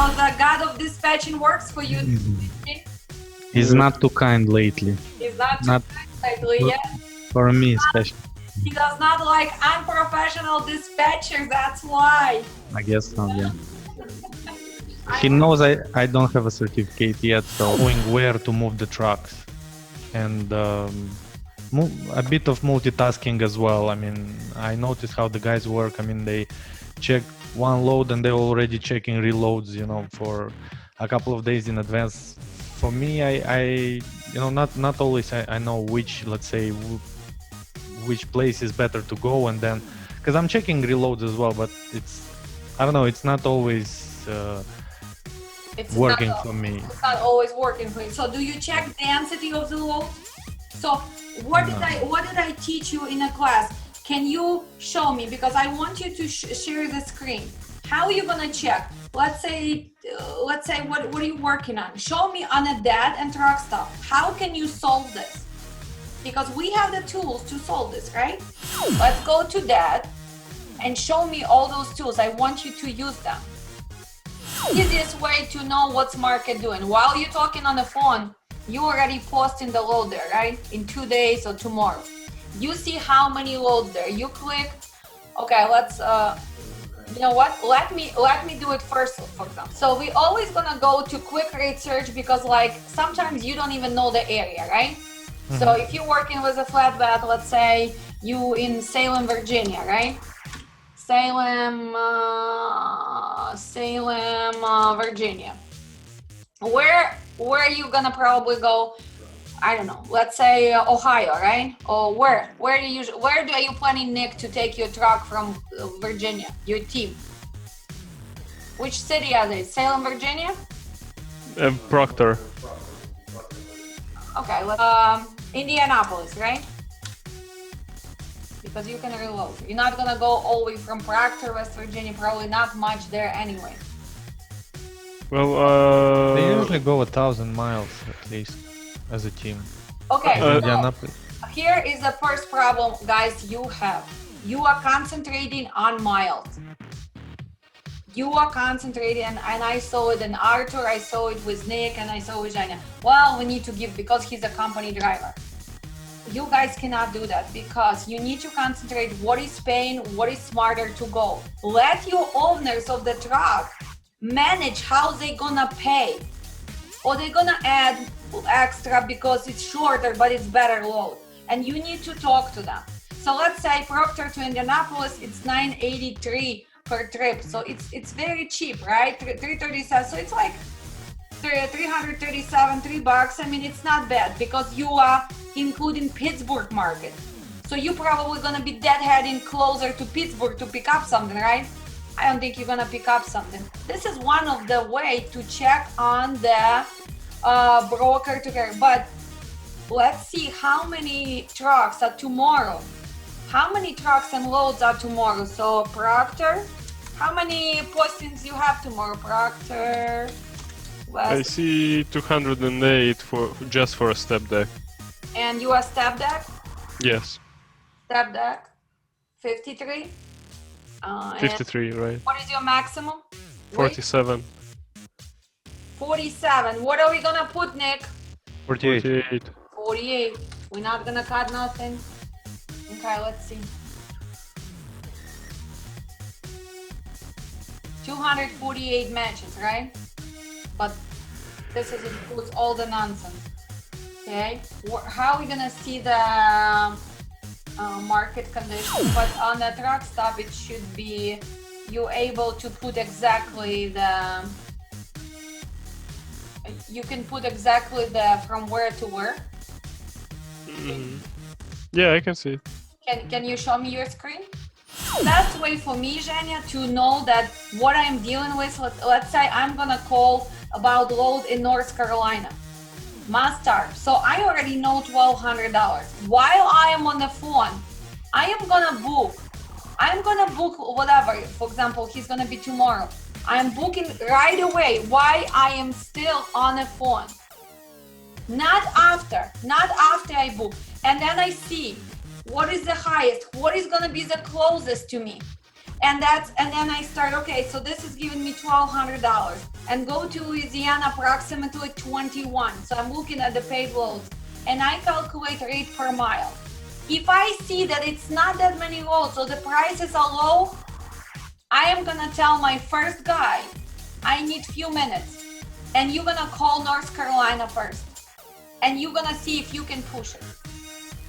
how the God of dispatching works for you. He's not too kind lately. He's not Not lately, yeah. for me, especially. He does not like unprofessional dispatchers, that's why. I guess so, yeah. He knows I don't have a certificate yet, so knowing where to move the trucks and a bit of multitasking as well. I mean, I notice how the guys work. I mean, they check one load and they're already checking reloads, you know, for a couple of days in advance. For me, I you know, not always I know which, let's say, which place is better to go, and then because I'm checking reloads as well, but I don't know, it's not always working for me. It's not always working for you. So do you check density of the load? So what did I teach you in a class? Can you show me, because I want you to share the screen. How are you gonna check? Let's say what are you working on? Show me on a DAT and truck stop. How can you solve this? Because we have the tools to solve this, right? Let's go to DAT and show me all those tools. I want you to use them. Easiest way to know what's market doing. While you're talking on the phone, you already posting the load there, right? In 2 days or tomorrow. You see how many loads there. You click, okay, let's, you know what? Let me do it first, for example. So we always gonna go to quick rate search because like sometimes you don't even know the area, right? Mm-hmm. So if you're working with a flatbed, let's say you in Salem, Virginia, right? Salem, Virginia. Where are you gonna probably go? I don't know. Let's say Ohio, right? Or where are you planning, Nick, to take your truck from Virginia? Your team. Which city are they? Salem, Virginia? Proctor. Okay. Indianapolis, right? Because you can reload. You're not gonna go all the way from Proctor, West Virginia. Probably not much there anyway. Well, they usually go 1,000 miles at least as a team. Okay, so here is the first problem, guys, you have. You are concentrating on miles. You are concentrating, and I saw it in Arthur, I saw it with Nick, and I saw it with Janya. Well, we need to give, because he's a company driver. You guys cannot do that because you need to concentrate what is paying, what is smarter to go. Let your owners of the truck manage how they gonna pay, or they're gonna add extra because it's shorter but it's better load, and you need to talk to them. So let's say Proctor to Indianapolis, it's $983 per trip, so it's very cheap, right? $337, so it's like $337, $3. I mean, it's not bad because you are including Pittsburgh market, so you're probably gonna be deadheading closer to Pittsburgh to pick up something, right? I don't think you're gonna pick up something. This is one of the way to check on the broker together. But let's see how many trucks are tomorrow. How many trucks and loads are tomorrow? So Proctor, how many postings you have tomorrow, Proctor? West. I see 208 just for a step deck. And you are step deck? Yes. Step deck, 53. 53, right? What is your maximum? 47. 47. What are we gonna put, Nick? 48. 48. We're not gonna cut nothing. Okay, let's see. 248 matches, right? But this includes all the nonsense. Okay. How are we gonna see the market conditions? But on the truck stop, it should be you able to put exactly the. You can put exactly the from where to where. Yeah, I can see it. Can you show me your screen? Best way for me, Zhenya, to know that what I'm dealing with, let's say I'm gonna call about load in North Carolina. Must start. So I already know $1,200. While I am on the phone, I am gonna book. I'm gonna book whatever. For example, he's gonna be tomorrow. I'm booking right away while I am still on the phone. Not after I book. And then I see what is the highest, what is gonna be the closest to me. and then I start, okay, so this is giving me $1,200, and go to Louisiana approximately 21. So I'm looking at the paid loads, and I calculate rate per mile. If I see that it's not that many loads, so the prices are low, I am gonna tell my first guy, I need few minutes, and you're gonna call North Carolina first, and you're gonna see if you can push it.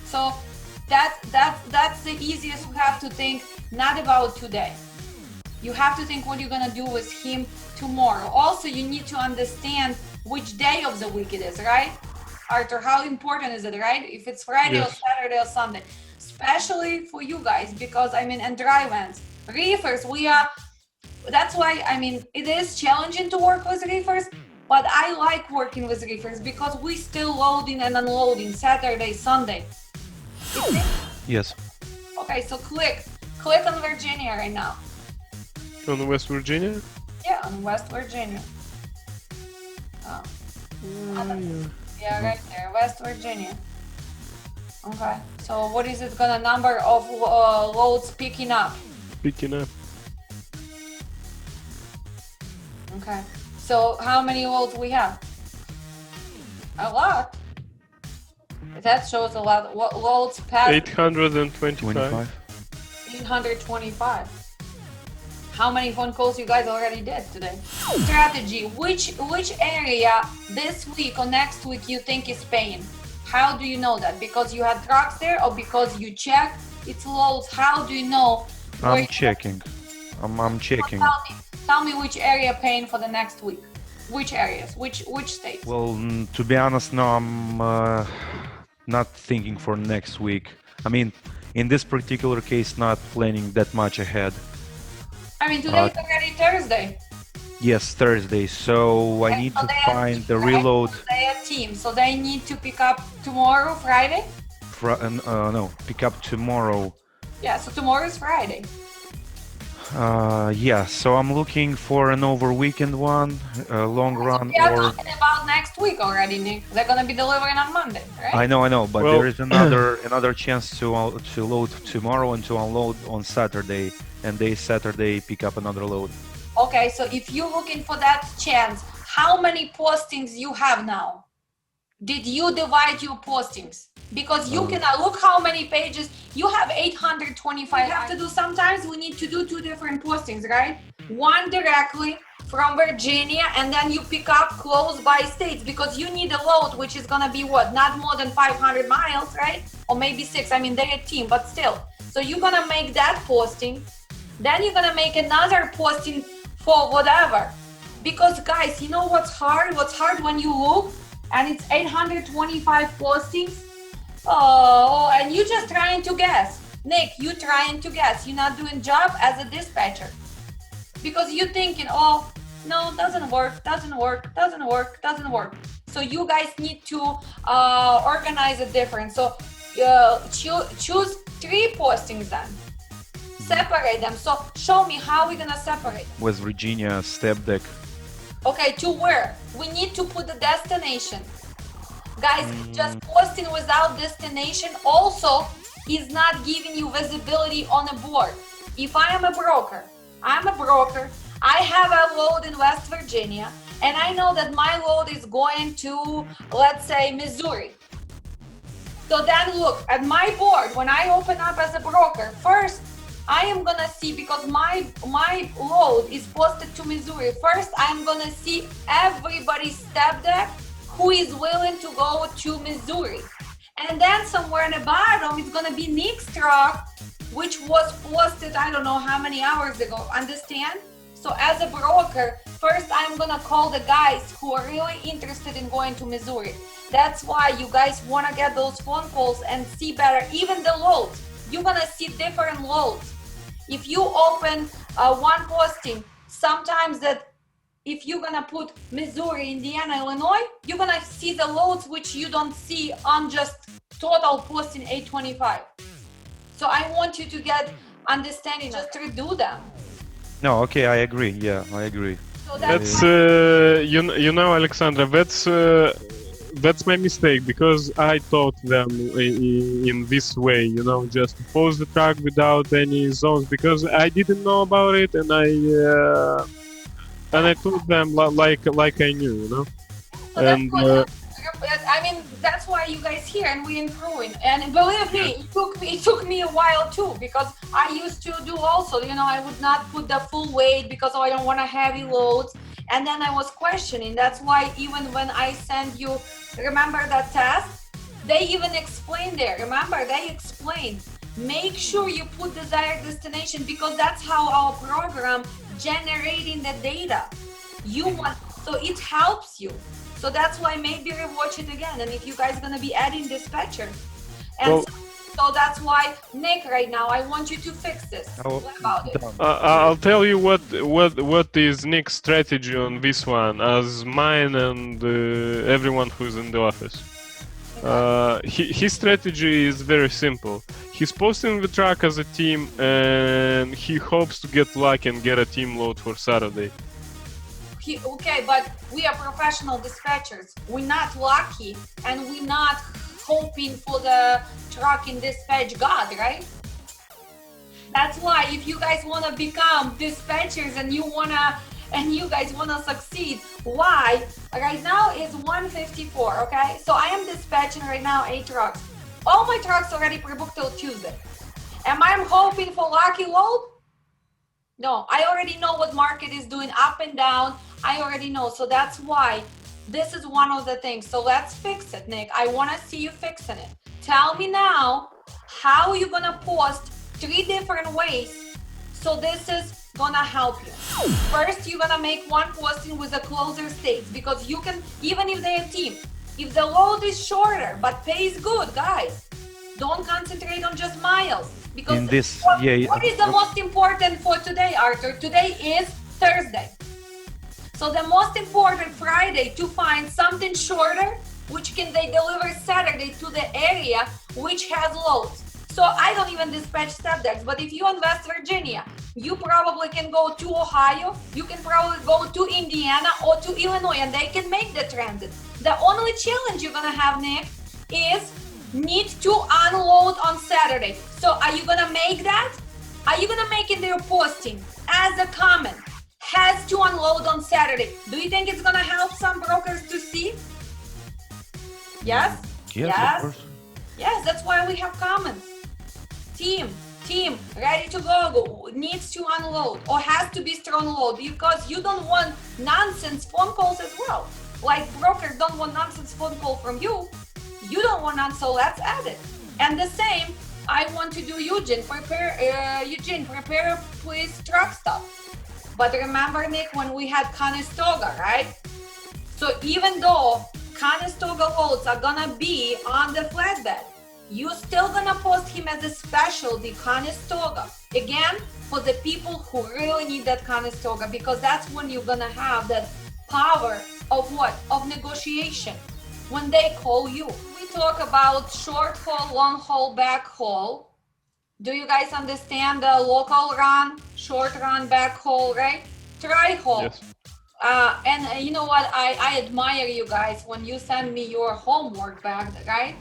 So that's the easiest you have to think, not about today. You have to think what you're gonna do with him tomorrow. Also, you need to understand which day of the week it is, right? Arthur, how important is it, right? If it's Friday or Saturday or Sunday, especially for you guys, because I mean, and dry vans, reefers, that's why, I mean, it is challenging to work with reefers, but I like working with reefers because we still loading and unloading Saturday, Sunday. Yes. Okay, so click on Virginia right now. On West Virginia? Yeah, on West Virginia. Oh. Yeah, right there, West Virginia. Okay, so what is it gonna number of loads picking up? Picking up. Okay, so how many loads we have? A lot. That shows a lot. What loads past? 825. 825. How many phone calls you guys already did today? Strategy. Which area this week or next week you think is paying? How do you know that? Because you had trucks there, or because you check its loads? How do you know? I'm checking. I'm checking. Tell me which area paying for the next week. Which areas? Which states? Well, to be honest, no, I'm not thinking for next week. I mean, in this particular case, not planning that much ahead. I mean, today's already Thursday. Yes, Thursday. So I need to find the reload. They have team, so they need to pick up tomorrow, Friday. No, pick up tomorrow. Yeah, so tomorrow is Friday. Yeah, so I'm looking for an over weekend one, long run, We are or talking about next week already, Nick. They're gonna be delivering on Monday, right? I know, but Well, there is another chance to load tomorrow and to unload on Saturday, and they Saturday pick up another load. Okay, so if you're looking for that chance, how many postings you have now? Did you divide your postings? Because you can look how many pages you have. 825. You have to do, sometimes we need to do two different postings, right? One directly from Virginia, and then you pick up close by states, because you need a load which is gonna be what, not more than 500 miles, right? Or maybe 6. I mean, they're a team, but still. So you're gonna make that posting, then you're gonna make another posting for whatever. Because guys, you know what's hard? What's hard when you look and it's 825 postings. Oh, and you just trying to guess. Nick, you trying to guess. You're not doing job as a dispatcher. Because you're thinking, oh, no, doesn't work. So you guys need to organize it different. So choose 3 postings then. Separate them. So show me how we're gonna separate. West Virginia step deck. Okay, to where? We need to put the destination. Guys, just posting without destination also is not giving you visibility on a board. If I am a broker, I have a load in West Virginia, and I know that my load is going to, let's say, Missouri. So then look, at my board, when I open up as a broker, first, I am gonna see, because my load is posted to Missouri. First, I'm gonna see everybody's step deck who is willing to go to Missouri. And then somewhere in the bottom, it's gonna be Nick's truck, which was posted, I don't know how many hours ago, understand? So as a broker, first I'm gonna call the guys who are really interested in going to Missouri. That's why you guys wanna get those phone calls and see better, even the loads. You're gonna see different loads. If you open one posting, sometimes that if you're gonna put Missouri, Indiana, Illinois, you're gonna see the loads which you don't see on just total posting 825. So I want you to get understanding, just redo them. No, okay, I agree. Yeah, I agree. So That's, you know, Alexandra, that's That's my mistake, because I taught them in this way, you know, just to pose the truck without any zones, because I didn't know about it, and I taught them like I knew, you know. So that's And good. I mean, that's why you guys here and we improving. And believe me, it took me a while too, because I used to do also, you know, I would not put the full weight because I don't want to heavy loads. And then I was questioning. That's why even when I send you, remember that test? They even explained there. Remember, they explained. Make sure you put desired destination, because that's how our program generating the data. You want, so it helps you. So that's why maybe rewatch it again. And if you guys gonna be adding dispatcher, and Well, so that's why, Nick, right now I want you to fix this. What about it? I'll tell you what is Nick's strategy on this one, as mine and everyone who's in the office. His strategy is very simple. He's posting the truck as a team, and he hopes to get lucky and get a team load for Saturday. Okay, but we are professional dispatchers. We're not lucky, and we're not hoping for the truck in dispatch God, right? That's why if you guys want to become dispatchers and you guys want to succeed, why? Right now is 1:54, okay? So I am dispatching right now 8 trucks. All my trucks already pre-booked till Tuesday. Am I hoping for lucky load? No, I already know what market is doing up and down. I already know. So that's why this is one of the things. So let's fix it, Nick. I want to see you fixing it. Tell me now, how you going to post 3 different ways. So this is going to help you. First, you're going to make one posting with the closer states, because you can, even if they're a team, if the load is shorter but pays good, guys, don't concentrate on just miles. Because In this, what is the most important for today, Arthur? Today is Thursday. So the most important Friday to find something shorter, which can they deliver Saturday to the area which has loads. So I don't even dispatch step decks, but if you're in West Virginia, you probably can go to Ohio, you can probably go to Indiana or to Illinois, and they can make the transit. The only challenge you're gonna have, Nick, is need to unload on Saturday. So are you gonna make that? Are you gonna make in their posting as a comment, has to unload on Saturday? Do you think it's gonna help some brokers to see? Yes? yes, of course. Yes, that's why we have comments. Team, ready to go, needs to unload or has to be strong load, because you don't want nonsense phone calls as well. Like brokers don't want nonsense phone call from you. You don't want none, so let's add it. And the same, I want to do Eugene, prepare please truck stuff. But remember, Nick, when we had Conestoga, right? So even though Conestoga loads are gonna be on the flatbed, you still gonna post him as a specialty Conestoga. Again, for the people who really need that Conestoga, because that's when you're gonna have that power of what? Of negotiation. When they call you. We talk about short haul, long haul, back haul. Do you guys understand the local run, short run, back haul, right? Tri haul. Yes. And you know what? I admire you guys when you send me your homework back, right?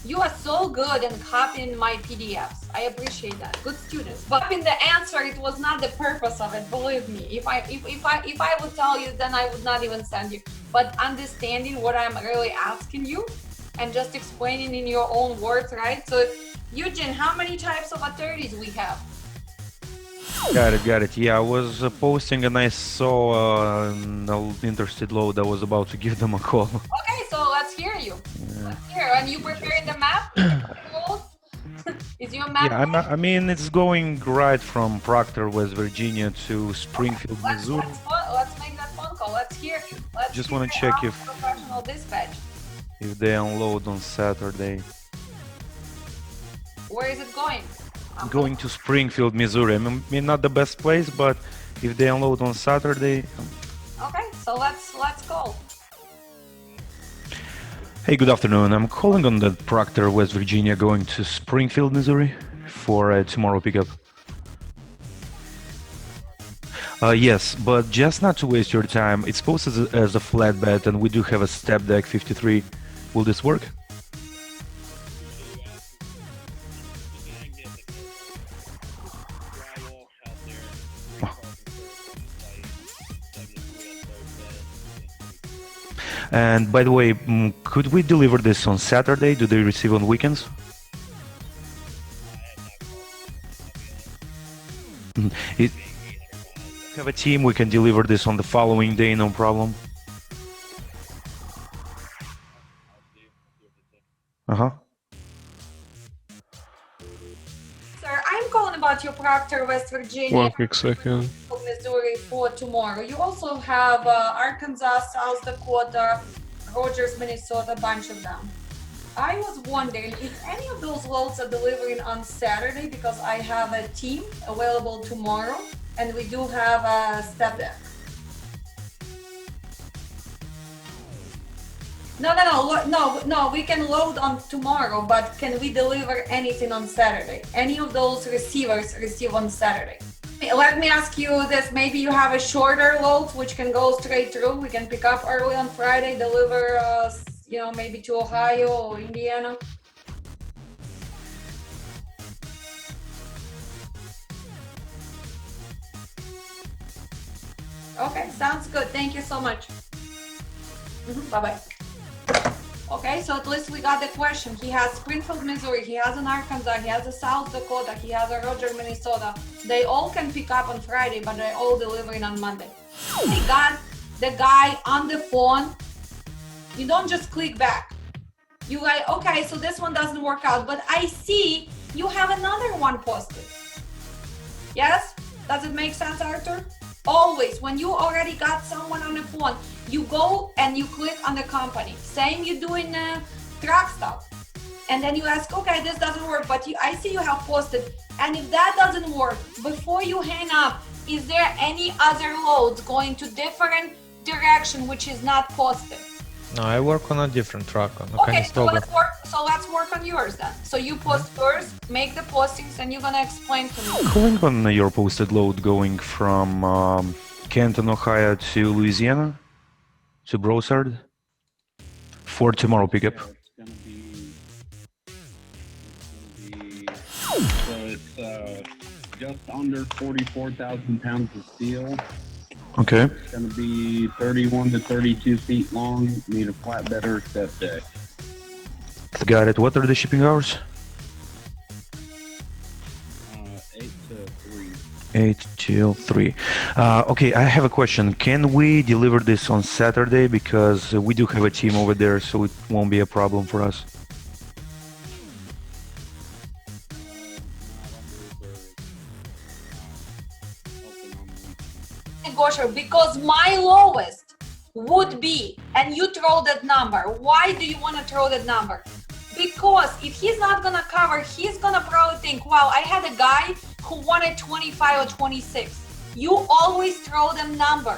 You are so good in copying my PDFs. I appreciate that. Good students. But in the answer, it was not the purpose of it. Believe me. If I would tell you, then I would not even send you. But understanding what I'm really asking you and just explaining in your own words, right? So, Eugene, how many types of attorneys we have? Got it. Yeah, I was posting and I saw an interested load. I was about to give them a call. Okay, so let's hear you. Let's hear. And you preparing the map? Is your map? Yeah, I mean, it's going right from Proctor, West Virginia to Springfield, Missouri. Let's make that phone call. Let's hear. Just want to check professional dispatch. if they unload on Saturday. Where is it going? Going to Springfield, Missouri. I mean, not the best place, but if they unload on Saturday. Okay, so let's go. Hey, good afternoon. I'm calling on the Proctor, West Virginia, going to Springfield, Missouri for a tomorrow pickup. Yes, but just not to waste your time. It's posted as a flat bet, and we do have a step deck 53. Will this work? And by the way, could we deliver this on Saturday? Do they receive on weekends? It, have a team, we can deliver this on the following day, no problem. Uh-huh. Sir, I'm calling about your Proctor, West Virginia, 1 quick second. Missouri for tomorrow. You also have Arkansas, South Dakota, Rogers, Minnesota, a bunch of them. I was wondering if any of those loads are delivering on Saturday, because I have a team available tomorrow and we do have a step deck. No, we can load on tomorrow, but can we deliver anything on Saturday? Any of those receivers receive on Saturday? Let me ask you this, maybe you have a shorter load which can go straight through. We can pick up early on Friday, deliver, you know, maybe to Ohio or Indiana. Okay, sounds good. Thank you so much. Bye-bye. Okay, so at least we got the question. He has Springfield, Missouri, he has an Arkansas, he has a South Dakota, he has a Roger, Minnesota. They all can pick up on Friday, but they're all delivering on Monday. They got the guy on the phone. You don't just click back. You like, okay, so this one doesn't work out, but I see you have another one posted. Yes? Does it make sense, Arthur? Always, when you already got someone on the phone, you go and you click on the company. Same you do in truck stuff. And then you ask, okay, this doesn't work, but I see you have posted. And if that doesn't work, before you hang up, is there any other loads going to different direction which is not posted? No, I work on a different truck. On Okay, so let's work on yours then. So you post yours, make the postings, and you're gonna explain to me. Calling on your posted load going from Canton, Ohio to Louisiana to Brossard for tomorrow pickup. So it's just under 44,000 pounds of steel. Okay. It's going to be 31 to 32 feet long. Need a flatbed or step deck. Got it. What are the shipping hours? 8 to 3. 8 till 3. Okay, I have a question. Can we deliver this on Saturday? Because we do have a team over there, so it won't be a problem for us. Because my lowest would be, and you throw that number. Why do you want to throw that number? Because if he's not gonna cover, he's gonna probably think, wow, I had a guy who wanted 25 or 26. You always throw them number.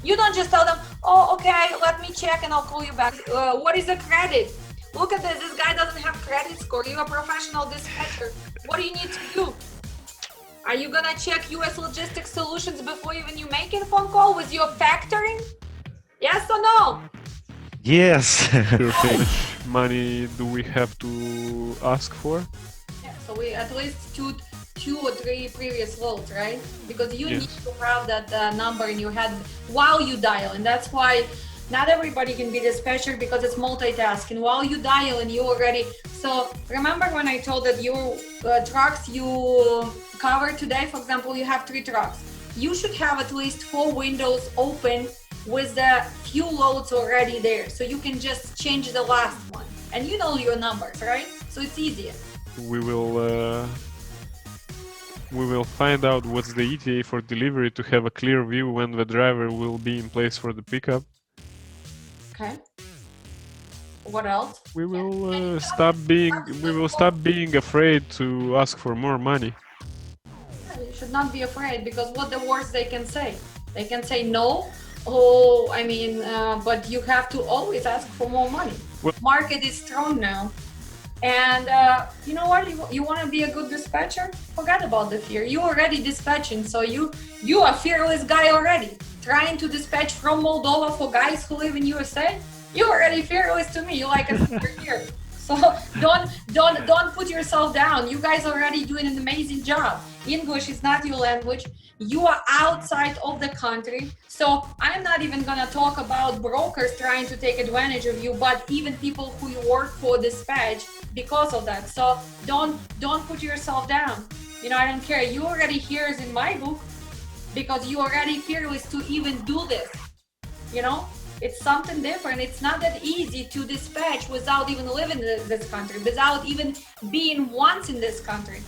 You don't just tell them, oh, okay, let me check and I'll call you back. What is the credit? Look at this, this guy doesn't have credit score. You're a professional dispatcher. What do you need to do? Are you gonna check US Logistics Solutions before even you make a phone call with your factoring? Yes or no? Yes. How much money do we have to ask for? Yeah, so we at least two or three previous loads, right? Because you Yes. need to have that number in your head while you dial, and that's why not everybody can be dispatcher because it's multitasking. While you dial and you already. So remember when I told that your trucks you cover today, for example, you have 3 trucks. You should have at least 4 windows open with the few loads already there, so you can just change the last one, and you know your numbers, right? So it's easier. We will find out what's the ETA for delivery to have a clear view when the driver will be in place for the pickup. Okay. What else? We will stop being afraid to ask for more money. You should not be afraid, because what the worst they can say? They can say no. Oh, I mean, but you have to always ask for more money. Well- Market is strong now. And you know what? You want to be a good dispatcher? Forget about the fear. You already dispatching, so you a fearless guy already. Trying to dispatch from Moldova for guys who live in USA. You already fearless to me. You like a superhero. So don't put yourself down. You guys already doing an amazing job. English is not your language. You are outside of the country. So I'm not even gonna talk about brokers trying to take advantage of you, but even people who you work for dispatch because of that. So don't put yourself down. You know, I don't care. You already here's in my book because you already fearless to even do this. You know? It's something different. It's not that easy to dispatch without even living in this country, without even being once in this country.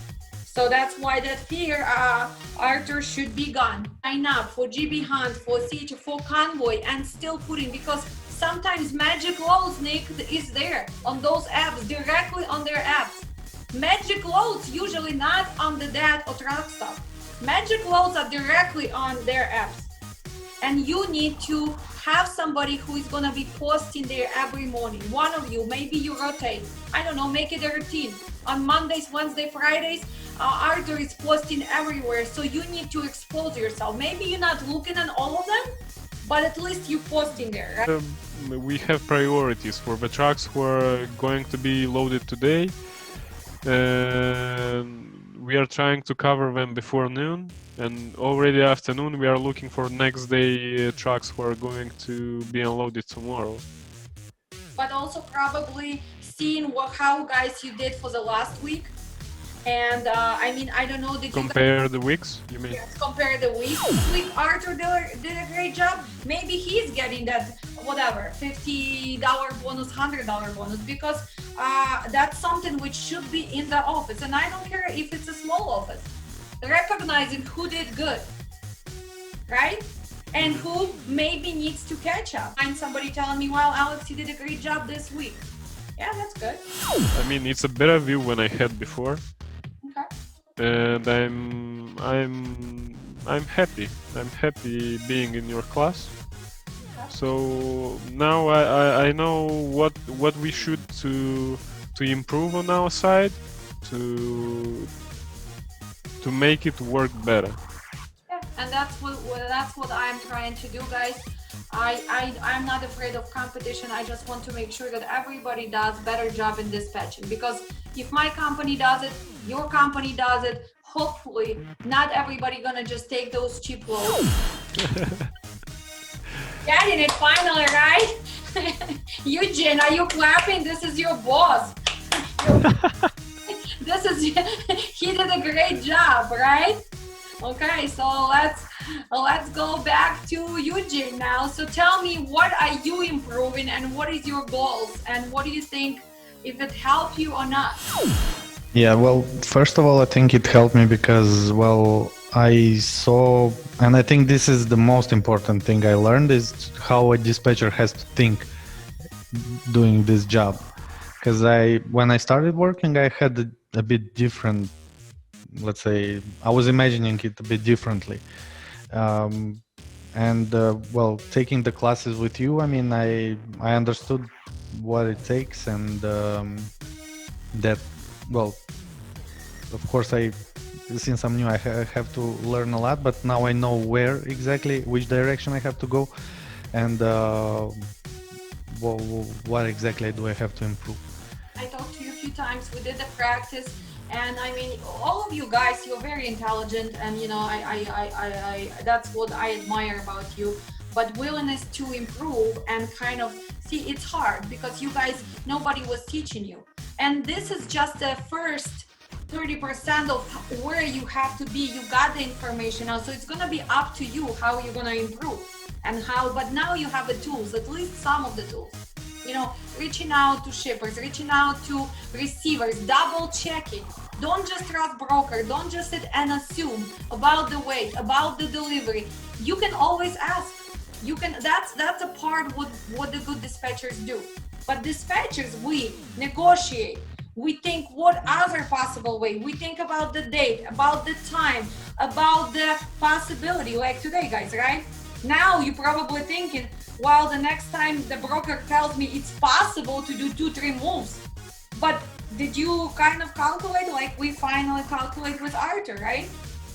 So that's why that fear, Arthur, should be gone. Sign up for GB Hunt, for CH, for Convoy, and still putting, because sometimes magic loads, Nick, is there on those apps, directly on their apps. Magic loads usually not on the DAT or truck stop. Magic loads are directly on their apps. And you need to have somebody who is gonna be posting there every morning. One of you, maybe you rotate. I don't know, make it a routine. On Mondays, Wednesdays, Fridays, Arthur is posting everywhere. So you need to expose yourself. Maybe you're not looking at all of them, but at least you're posting there, right? We have priorities for the trucks who are going to be loaded today. We are trying to cover them before noon, and already afternoon we are looking for next day trucks who are going to be unloaded tomorrow. But also probably seeing how guys you did for the last week. And I mean, I don't know, did compare the weeks, you mean? Yes, compare the weeks. This week Arthur did a great job. Maybe he's getting that, whatever, $50 bonus, $100 bonus, because that's something which should be in the office. And I don't care if it's a small office. Recognizing who did good, right? And who maybe needs to catch up. Find somebody telling me, well, Alex, you did a great job this week. Yeah, that's good. I mean, it's a better view than I had before. Okay. And I'm happy. I'm happy being in your class. Okay. So now I know what we should to improve on our side to make it work better. Yeah, and that's what I'm trying to do, guys. I'm not afraid of competition. I just want to make sure that everybody does better job in dispatching, because if my company does it, your company does it, hopefully not everybody gonna just take those cheap loads. Getting it finally, right? Eugene, are you clapping? This is your boss. He did a great job, right? Okay, so let's go back to Eugene now. So tell me, what are you improving and what is your goals and what do you think, if it helped you or not? Yeah, well, first of all, I think it helped me because, well, I saw, and I think this is the most important thing I learned, is how a dispatcher has to think doing this job. Because when I started working, I had a bit different, let's say, I was imagining it a bit differently. Well, taking the classes with you, I mean, I understood what it takes, and that, well, of course, since I'm new, I have to learn a lot, but now I know which direction I have to go, and what exactly do I have to improve. I talked to you a few times, we did the practice, and I mean, all of you guys, you're very intelligent, and you know, I that's what I admire about you. But willingness to improve and kind of see, it's hard because you guys, nobody was teaching you, and this is just the first 30% of where you have to be. You got the information now, so it's gonna be up to you how you're gonna improve and how. But now you have the tools, at least some of the tools. You know, reaching out to shippers, reaching out to receivers, double checking. Don't just trust broker. Don't just sit and assume about the weight, about the delivery. You can always ask. You can. That's a part what the good dispatchers do. But dispatchers, we negotiate. We think what other possible way. We think about the date, about the time, about the possibility. Like today, guys, right? Now you're probably thinking, well, the next time the broker tells me it's possible to do 2-3 moves. But did you kind of calculate like we finally calculate with Arthur, right?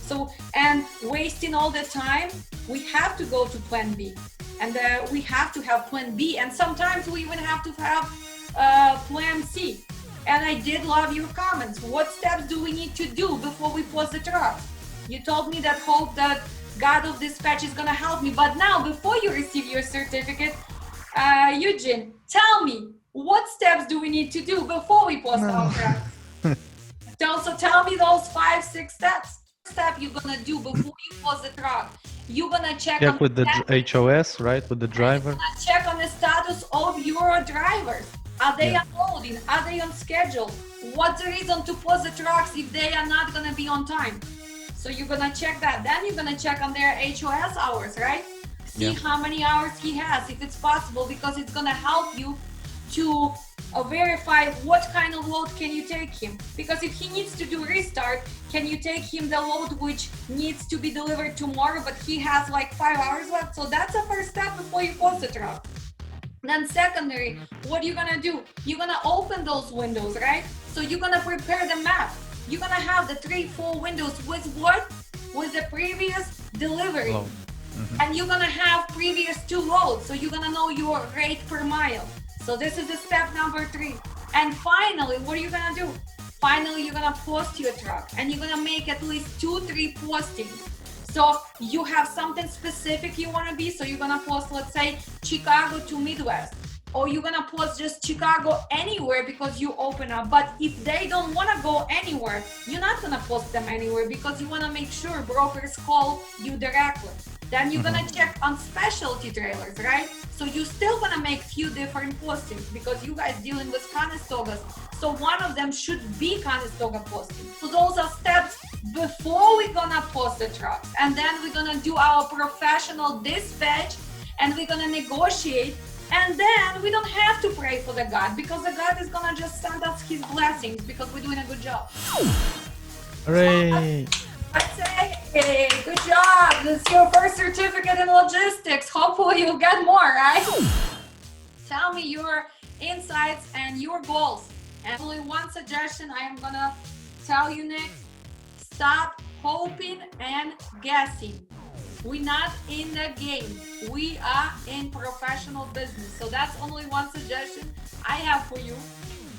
So, and wasting all the time, we have to go to plan B, and we have to have plan B, and sometimes we even have to have plan C. And I did love your comments. What steps do we need to do before we post the trucks? You told me that hope that God of Dispatch is gonna help me, but now before you receive your certificate, Eugene, tell me, what steps do we need to do before we post our trucks? So tell me those 5-6 steps. Step you're gonna do before you post the truck. You're gonna check on with the HOS, right? With the driver. You're gonna check on the status of your drivers. Are they unloading? Are they on schedule? What's the reason to post the trucks if they are not gonna be on time? So you're gonna check that. Then you're gonna check on their HOS hours, right? See how many hours he has, if it's possible, because it's gonna help you to verify what kind of load can you take him. Because if he needs to do restart, can you take him the load which needs to be delivered tomorrow, but he has like 5 hours left? So that's the first step before you post the truck. Then secondary, what are you gonna do? You're gonna open those windows, right? So you're gonna prepare the map. You're gonna have the 3-4 windows with what? With the previous delivery. And you're gonna have previous 2 loads. So you're gonna know your rate per mile. So this is the step number 3. And finally, what are you gonna do? Finally, you're gonna post your truck, and you're gonna make at least 2-3 postings. So you have something specific you wanna be, so you're gonna post, let's say, Chicago to Midwest, or you're gonna post just Chicago anywhere because you open up. But if they don't wanna go anywhere, you're not gonna post them anywhere because you wanna make sure brokers call you directly. Then you're gonna check on specialty trailers, right? So you're still gonna make few different postings because you guys dealing with Conestogas. So one of them should be Conestoga posting. So those are steps before we're gonna post the trucks. And then we're gonna do our professional dispatch, and we're gonna negotiate. And then we don't have to pray for the God, because the God is gonna just send us his blessings because we're doing a good job. Hooray! I say, hey, good job. This is your first certificate in logistics. Hopefully you'll get more, right? Tell me your insights and your goals. And only one suggestion I am gonna tell you, Nick. Stop hoping and guessing. We're not in the game. We are in professional business. So that's only one suggestion I have for you.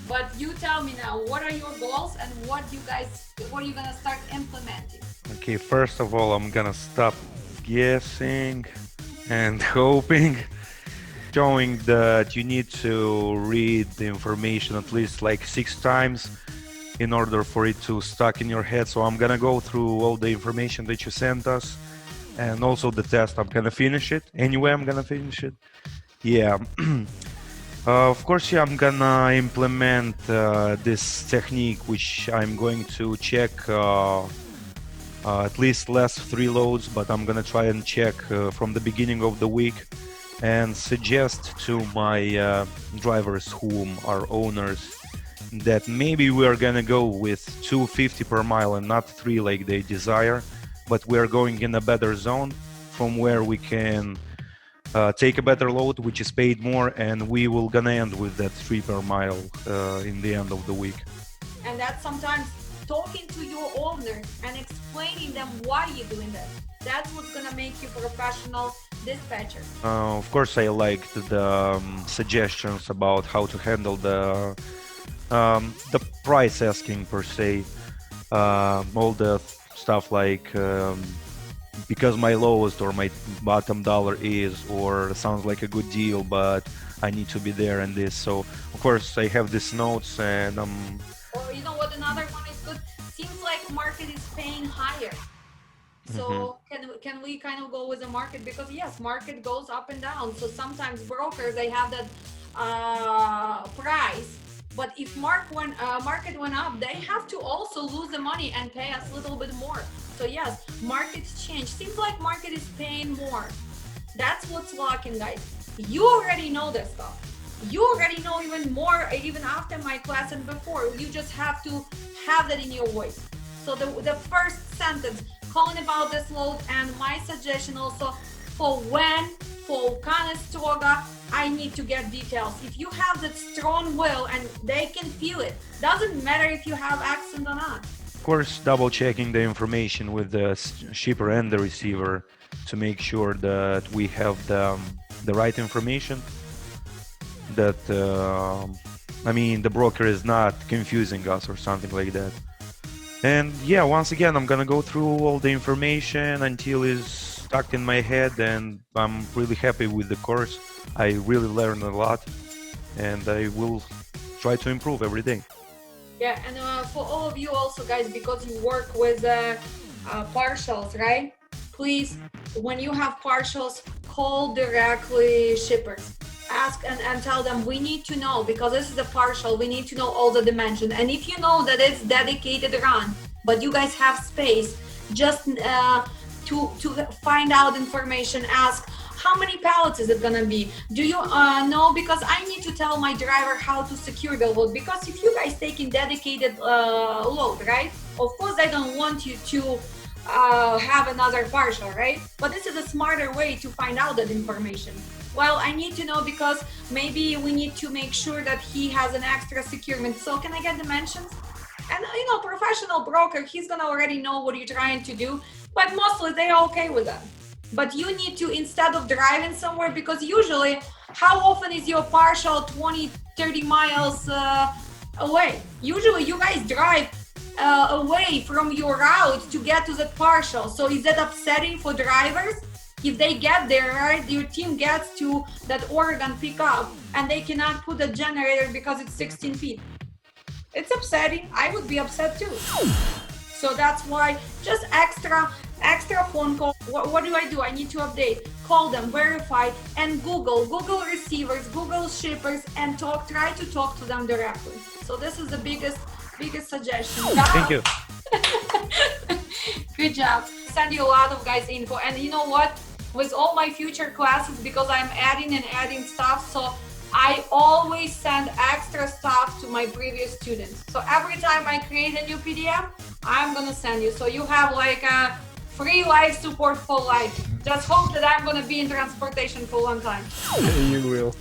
But you tell me now, what are your goals and what are you gonna start implementing? Okay, first of all, I'm gonna stop guessing and hoping, showing that you need to read the information at least like 6 times in order for it to stuck in your head. So I'm gonna go through all the information that you sent us, and also the test. I'm gonna finish it. Anyway, I'm gonna finish it. Yeah. Of course, yeah, I'm gonna implement this technique, which I'm going to check at least last 3 loads, but I'm gonna try and check from the beginning of the week, and suggest to my drivers, whom are owners, that maybe we are gonna go with 250 per mile and not 3 like they desire, but we are going in a better zone from where we can take a better load, which is paid more, and we will gonna end with that 3 per mile in the end of the week. And that's sometimes talking to your owner and explaining them why you're doing that. That's what's gonna make you professional dispatcher. Of course, I liked the suggestions about how to handle the price asking per se, all the stuff like because my lowest or my bottom dollar is, or sounds like a good deal, but I need to be there and this. So of course I have these notes, and Or you know what, another one is good. Seems like market is paying higher. So can we kind of go with the market? Because yes, market goes up and down. So sometimes brokers, they have that price. But if market went up, they have to also lose the money and pay us a little bit more. So yes, markets change. Seems like market is paying more. That's what's locking, guys. You already know this stuff. You already know even more, even after my class and before. You just have to have that in your voice. So the first sentence, calling about this load, and my suggestion also for Conestoga I need to get details. If you have that strong will and they can feel it, doesn't matter if you have accent or not. Of course, double checking the information with the shipper and the receiver to make sure that we have the right information, that I mean the broker is not confusing us or something like that. And yeah, once again, I'm gonna go through all the information until it's stuck in my head, and I'm really happy with the course. I really learned a lot, and I will try to improve every day. Yeah, and for all of you also, guys, because you work with partials, right? Please, when you have partials, call directly shippers. Ask and tell them, we need to know, because this is a partial, we need to know all the dimensions. And if you know that it's dedicated run, but you guys have space, just to find out information, ask, how many pallets is it gonna be? Do you know? Because I need to tell my driver how to secure the load. Because if you guys taking dedicated load, right? Of course, I don't want you to have another partial, right? But this is a smarter way to find out that information. Well, I need to know because maybe we need to make sure that he has an extra securement. So can I get dimensions? And you know, professional broker, he's gonna already know what you're trying to do, but mostly they're okay with that. But you need to, instead of driving somewhere, because usually, how often is your partial 20, 30 miles away? Usually you guys drive away from your route to get to that partial. So is that upsetting for drivers? If they get there, right, your team gets to that Oregon pickup and they cannot put a generator because it's 16 feet. It's upsetting. I would be upset too. So that's why just extra phone call. What do? I need to update. Call them, verify, and Google receivers, Google shippers, and try to talk to them directly. So this is the biggest suggestion. Thank you. Good job. Send you a lot of guys info. And you know what? With all my future classes, because I'm adding stuff, so I always send extra stuff to my previous students. So every time I create a new PDF, I'm gonna send you. So you have like a free life support for life. Just hope that I'm gonna be in transportation for a long time. You will.